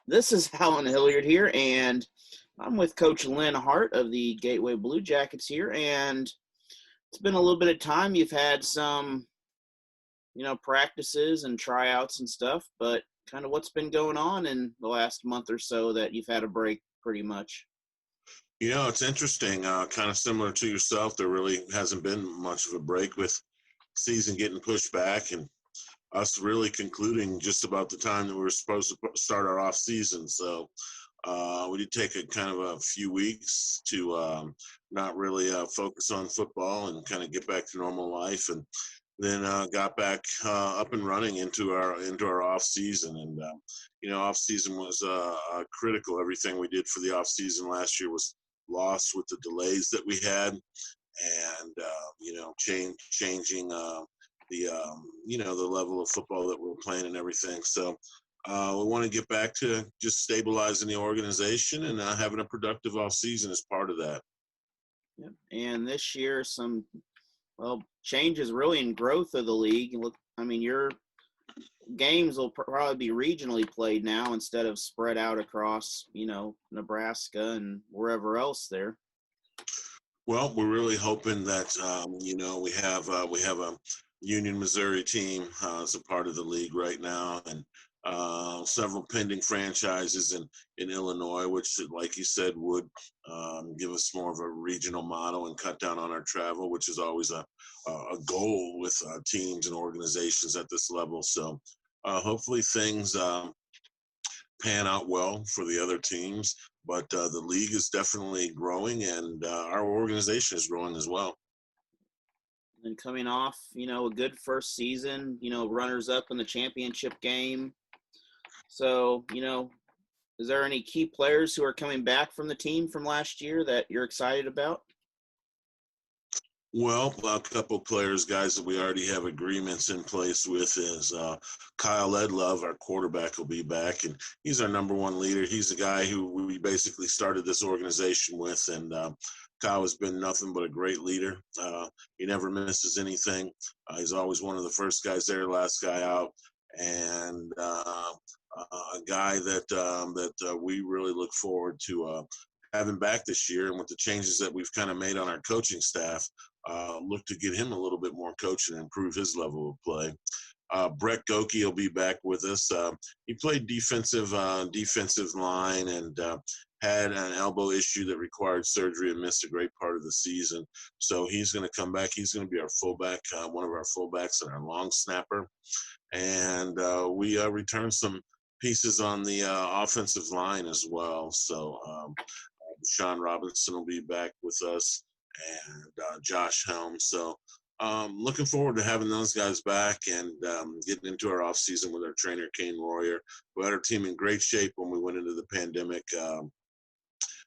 This is Alan Hilliard here, and I'm with Coach Lin Hart of the Gateway Bluejackets here, and it's been a little bit of time. You've had some, practices and tryouts and stuff, but kind of what's been going on in the last month or so that you've had a break pretty much. It's interesting, kind of similar to yourself. There really hasn't been much of a break with season getting pushed back and us really concluding just about the time that we were supposed to start our off season. So we did take a kind of a few weeks to not really focus on football and kind of get back to normal life, and then got back up and running into our off season. And off season was critical. Everything we did for the off season last year was lost with the delays that we had, and changing the level of football that we're playing and everything. So we want to get back to just stabilizing the organization and having a productive off season as part of that. Yep. And this year, changes really in growth of the league. Your games will probably be regionally played now instead of spread out across, Nebraska and wherever else there. Well, we're really hoping that we have a Union, Missouri team as a part of the league right now, and several pending franchises in Illinois, which, like you said, would give us more of a regional model and cut down on our travel, which is always a goal with teams and organizations at this level. So hopefully things pan out well for the other teams, but the league is definitely growing, and our organization is growing as well. And coming off, a good first season, runners up in the championship game. So, is there any key players who are coming back from the team from last year that you're excited about? Well, a couple players, guys that we already have agreements in place with is Kyle Edlove, our quarterback, will be back, and he's our number one leader. He's the guy who we basically started this organization with, and Kyle has been nothing but a great leader. He never misses anything. He's always one of the first guys there, last guy out, and a guy that we really look forward to having back this year. And with the changes that we've kind of made on our coaching staff, look to get him a little bit more coaching and improve his level of play. Brett Gokey will be back with us. He played defensive line and had an elbow issue that required surgery and missed a great part of the season. So he's going to come back. He's going to be our fullback, one of our fullbacks and our long snapper. And we returned some pieces on the offensive line as well. So Sean Robinson will be back with us, and Josh Helms. So looking forward to having those guys back and getting into our off season with our trainer, Kane Royer, who had our team in great shape when we went into the pandemic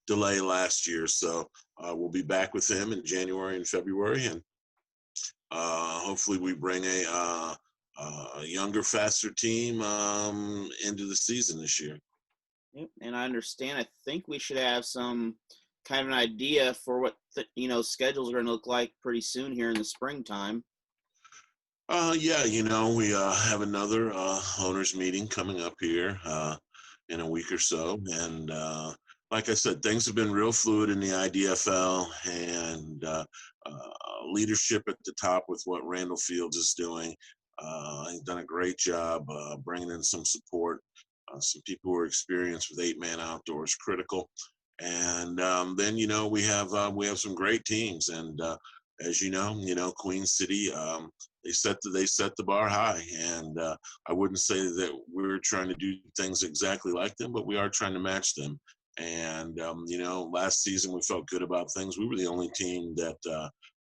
delay last year. So we'll be back with him in January and February, and hopefully we bring a younger, faster team into the season this year. Yep. And I understand. I think we should have some kind of an idea for what schedules are going to look like pretty soon here in the springtime. Yeah, we have another owners meeting coming up here in a week or so, and like I said, things have been real fluid in the IDFL, and leadership at the top with what Randall Fields is doing. He's done a great job bringing in some support. Some people who are experienced with 8-man outdoors, critical. And then, we have some great teams. And as you know, Queen City, they set the bar high. And I wouldn't say that we're trying to do things exactly like them, but we are trying to match them. And, last season we felt good about things. We were the only team that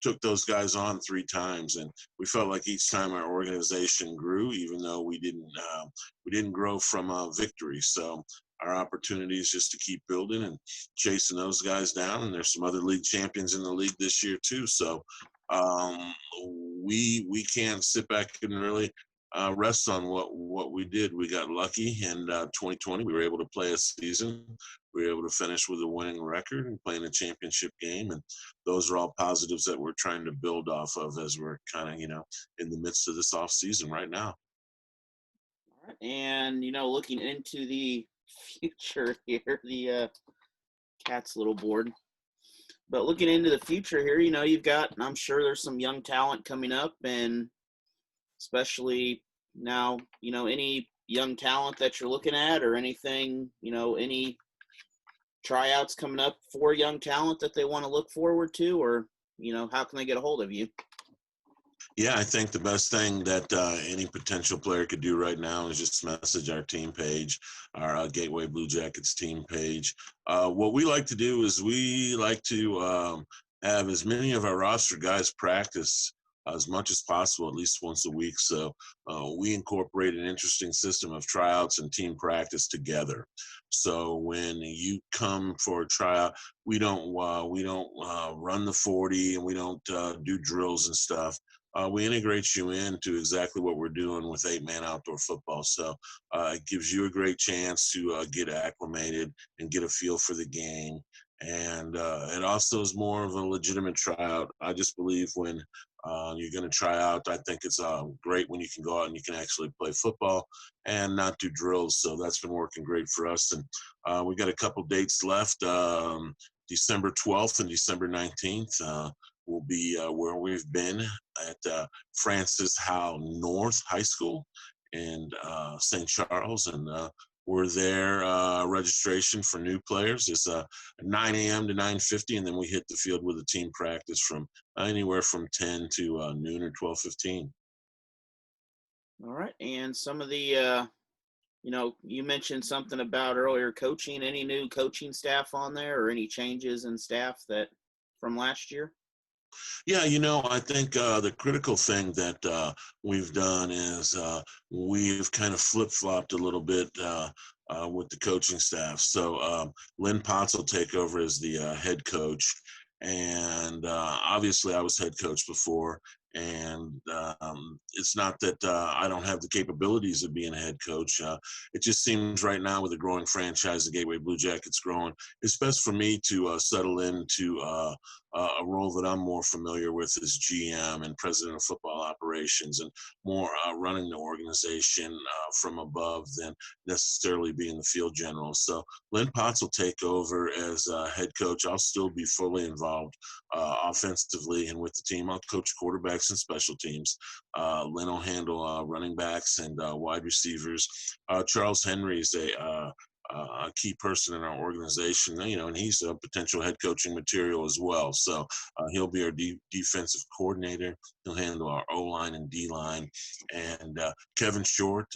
took those guys on 3 times, and we felt like each time our organization grew, even though we didn't grow from a victory. So our opportunity is just to keep building and chasing those guys down. And there's some other league champions in the league this year too. So we can't sit back and really rest on what we did. We got lucky in 2020. We were able to play a season. We were able to finish with a winning record and playing a championship game. And those are all positives that we're trying to build off of as we're kind of, in the midst of this off season right now. All right. And, looking into the future here. The cat's a little bored. But looking into the future here, you've got, I'm sure there's some young talent coming up, and especially now, any young talent that you're looking at or anything, any tryouts coming up for young talent that they want to look forward to, or, how can they get a hold of you? Yeah, I think the best thing that any potential player could do right now is just message our team page, our Gateway Bluejackets team page. What we like to do is we like to have as many of our roster guys practice as much as possible, at least once a week. So we incorporate an interesting system of tryouts and team practice together. So when you come for a tryout, we don't run the 40 and we don't do drills and stuff. We integrate you into exactly what we're doing with 8-man outdoor football. So it gives you a great chance to get acclimated and get a feel for the game. And it also is more of a legitimate tryout. I just believe when you're going to try out, I think it's great when you can go out and you can actually play football and not do drills. So that's been working great for us. And we got a couple dates left, December 12th and December 19th. Will be where we've been at Francis Howe North High School in St. Charles. And we're there. Registration for new players is 9 a.m. to 9:50, and then we hit the field with a team practice from anywhere from 10 to noon or 12:15. All right. And some of the, you mentioned something about earlier coaching. Any new coaching staff on there or any changes in staff that from last year? Yeah, I think the critical thing that we've done is we've kind of flip-flopped a little bit with the coaching staff. So Lin Hart will take over as the head coach. And obviously I was head coach before. And it's not that I don't have the capabilities of being a head coach. It just seems right now with a growing franchise, the Gateway Bluejackets growing, it's best for me to settle into a role that I'm more familiar with as GM and president of football operations, and more running the organization from above than necessarily being the field general. So Lin Potts will take over as head coach. I'll still be fully involved offensively and with the team. I'll coach quarterbacks and special teams. Lin will handle running backs and wide receivers. Charles Henry is a key person in our organization, and he's a potential head coaching material as well. So he'll be our defensive coordinator. He'll handle our O-line and D-line. And Kevin Short,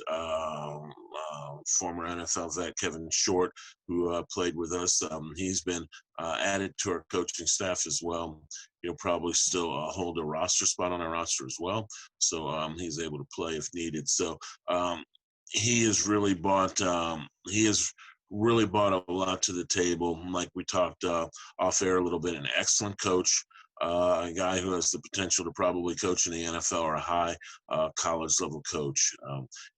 former NFL vet Kevin Short, who played with us, he's been added to our coaching staff as well. He'll probably still hold a roster spot on our roster as well. So he's able to play if needed. So he has really brought a lot to the table. Like we talked off air a little bit, an excellent coach, a guy who has the potential to probably coach in the NFL or a high college level coach.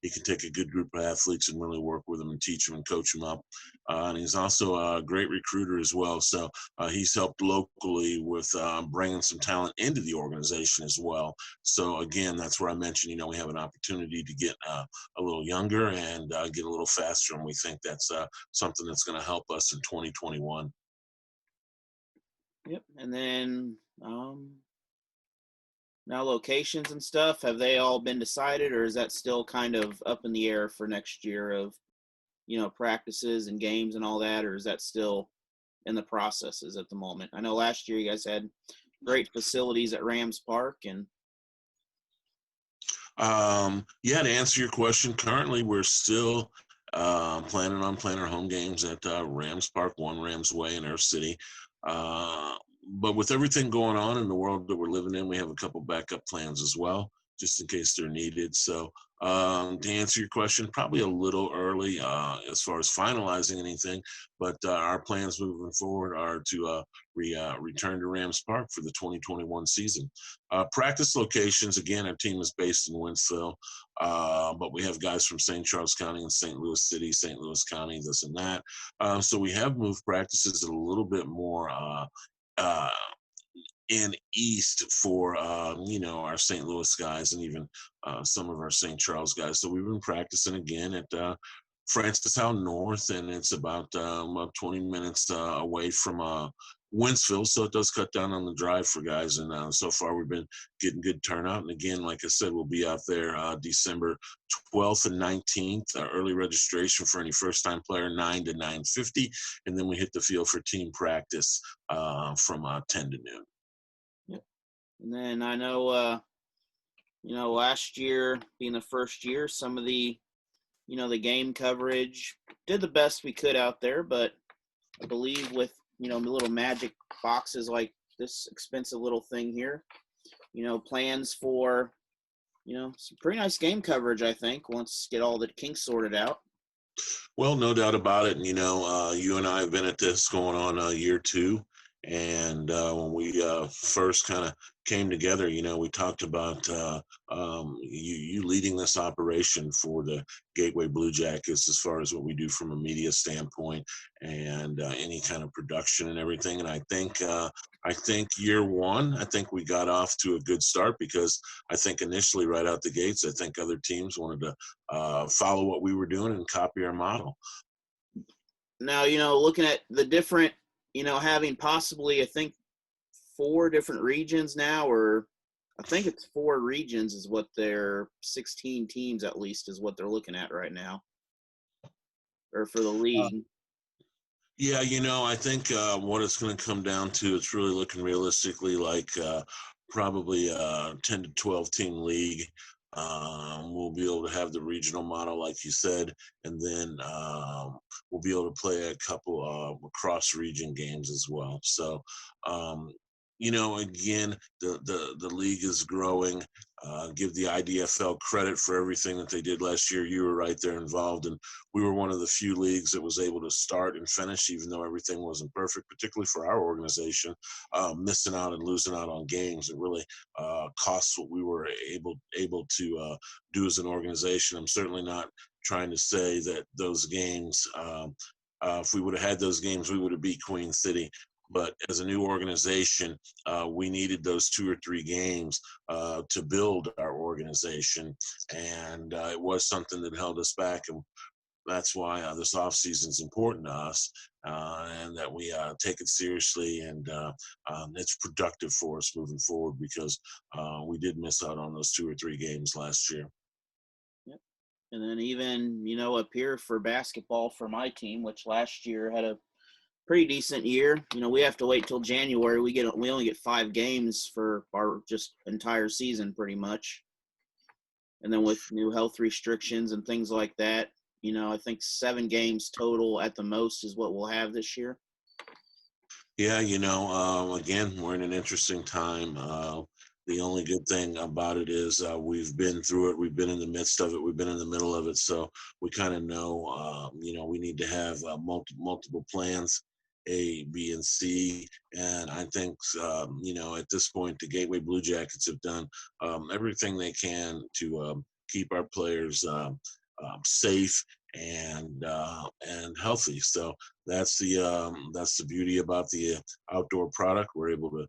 He can take a good group of athletes and really work with them and teach them and coach them up. And he's also a great recruiter as well. So he's helped locally with bringing some talent into the organization as well. So again, that's where I mentioned, we have an opportunity to get a little younger and get a little faster. And we think that's something that's going to help us in 2021. Yep. And then now locations and stuff, have they all been decided, or is that still kind of up in the air for next year of, practices and games and all that, or is that still in the processes at the moment? I know last year you guys had great facilities at Rams Park and yeah, to answer your question, currently we're still planning on playing our home games at Rams Park, One Rams Way in our city. But with everything going on in the world that we're living in, we have a couple backup plans as well, just in case they're needed. So to answer your question, probably a little early as far as finalizing anything, but our plans moving forward are to return to Rams Park for the 2021 season. Practice locations, again, our team is based in Winsville, but we have guys from St. Charles County and St. Louis City, St. Louis County, this and that. So we have moved practices a little bit more in east for our St. Louis guys and even some of our St. Charles guys. So we've been practicing again at Francistown North, and it's about 20 minutes away from Wentzville, so it does cut down on the drive for guys. And so far, we've been getting good turnout. And again, like I said, we'll be out there December 12th and 19th. Early registration for any first-time player, 9 to 9:50, and then we hit the field for team practice from 10 to noon. Yep. And then I know, last year being the first year, some of the the game coverage did the best we could out there, but I believe with little magic boxes like this expensive little thing here, plans for some pretty nice game coverage, I think, once get all the kinks sorted out. Well, no doubt about it. And, you and I have been at this going on year 2. And when we first kind of came together, we talked about you leading this operation for the Gateway Bluejackets as far as what we do from a media standpoint and any kind of production and everything. And I think year 1, I think we got off to a good start because I think initially right out the gates, I think other teams wanted to follow what we were doing and copy our model. Now, looking at the different, having possibly, I think, 4 different regions now, or I think it's 4 regions is what their 16 teams at least is what they're looking at right now, or for the league. Yeah, I think what it's going to come down to, it's really looking realistically like probably a 10 to 12 team league. We'll be able to have the regional model, like you said, and then we'll be able to play a couple cross region games as well. So, again, the league is growing. Give the IDFL credit for everything that they did last year. You were right there involved, and we were one of the few leagues that was able to start and finish, even though everything wasn't perfect, particularly for our organization. Missing out and losing out on games, it really costs what we were able to do as an organization. I'm certainly not trying to say that those games, if we would have had those games, we would have beat Queen City. But as a new organization, we needed those 2 or 3 games to build our organization. And it was something that held us back. And that's why this offseason is important to us and that we take it seriously. And it's productive for us moving forward because we did miss out on those 2 or 3 games last year. Yep. And then even, up here for basketball for my team, which last year had a pretty decent year. We have to wait till January. We only get 5 games for our just entire season pretty much. And then with new health restrictions and things like that, I think 7 games total at the most is what we'll have this year. Yeah, again, we're in an interesting time. The only good thing about it is we've been through it. We've been in the midst of it. We've been in the middle of it. So we kind of know, we need to have multiple plans, A, B, and C. And I think, at this point, the Gateway Bluejackets have done everything they can to keep our players safe and healthy. So that's the beauty about the outdoor product. We're able to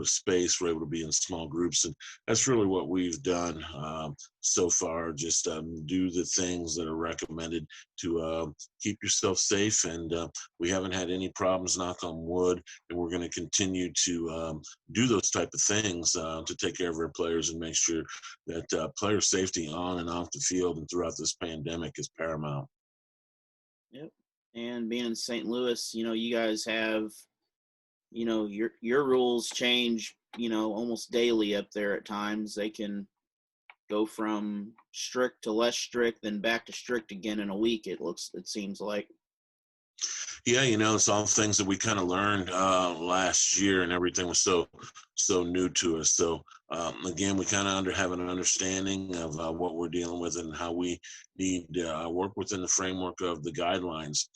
space, we're able to be in small groups, and that's really what we've done so far. Just do the things that are recommended to keep yourself safe, and we haven't had any problems, knock on wood, and we're going to continue to do those type of things to take care of our players and make sure that player safety on and off the field and throughout this pandemic is paramount. Yep. And being in St. Louis, you guys have your rules change, almost daily up there at times. They can go from strict to less strict, then back to strict again in a week, it seems like. Yeah, it's all things that we kind of learned last year, and everything was so new to us. So again, we kind of have an understanding of what we're dealing with and how we need to work within the framework of the guidelines.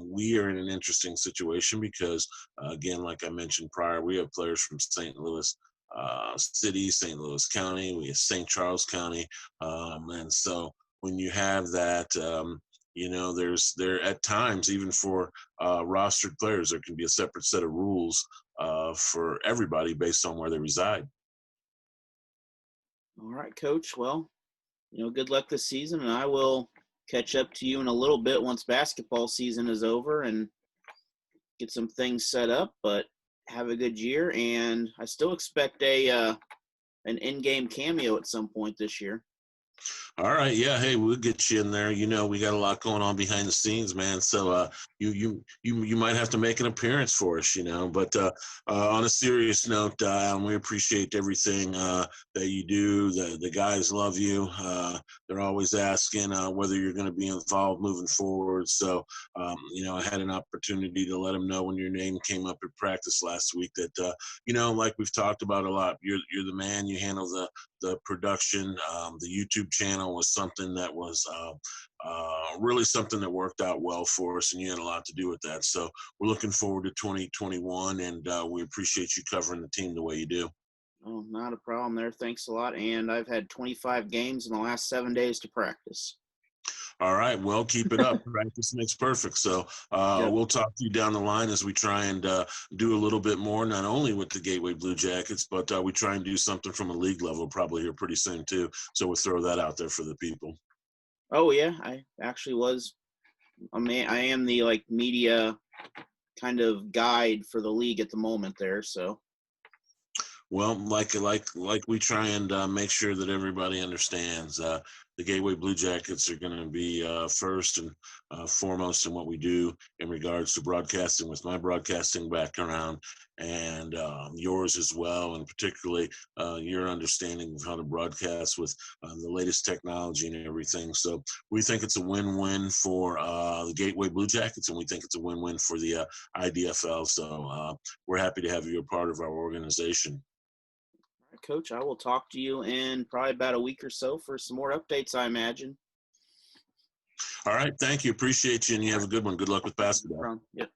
We are in an interesting situation because, again, like I mentioned prior, we have players from St. Louis City, St. Louis County, we have St. Charles County, and so when you have that. There at times, even for rostered players, there can be a separate set of rules for everybody based on where they reside. All right, Coach. Well, good luck this season, and I will catch up to you in a little bit once basketball season is over and get some things set up. But have a good year, and I still expect an in-game cameo at some point this year. All right, yeah. Hey, we'll get you in there. You know, we got a lot going on behind the scenes, man. So you might have to make an appearance for us, you know. But on a serious note, we appreciate everything that you do. The guys love you. They're always asking whether you're going to be involved moving forward. So you know, I had an opportunity to let them know when your name came up at practice last week that you know, like we've talked about a lot, you're the man. You handle the production. The YouTube channel was something that was really something that worked out well for us, and you had a lot to do with that. So we're looking forward to 2021, and we appreciate you covering the team the way you do. Oh, not a problem there. Thanks a lot. And I've had 25 games in the last 7 days to practice. All right, well, keep it up. Practice makes perfect. So Yep. we'll talk to you down the line as we try and do a little bit more, not only with the Gateway Bluejackets, but we try and do something from a league level probably here pretty soon too. So we'll throw that out there for the people. Oh yeah, I actually was. I am the media kind of guide for the league at the moment there. So. Well, like we try and make sure that everybody understands, the Gateway Bluejackets are going to be first and foremost in what we do in regards to broadcasting, with my broadcasting background and yours as well, and particularly your understanding of how to broadcast with the latest technology and everything. So we think it's a win-win for the Gateway Bluejackets, and we think it's a win-win for the IDFL. So we're happy to have you a part of our organization. Coach, I will talk to you in probably about a week or so for some more updates, I imagine. All right. Thank you. Appreciate you. And you have a good one. Good luck with basketball. Yep.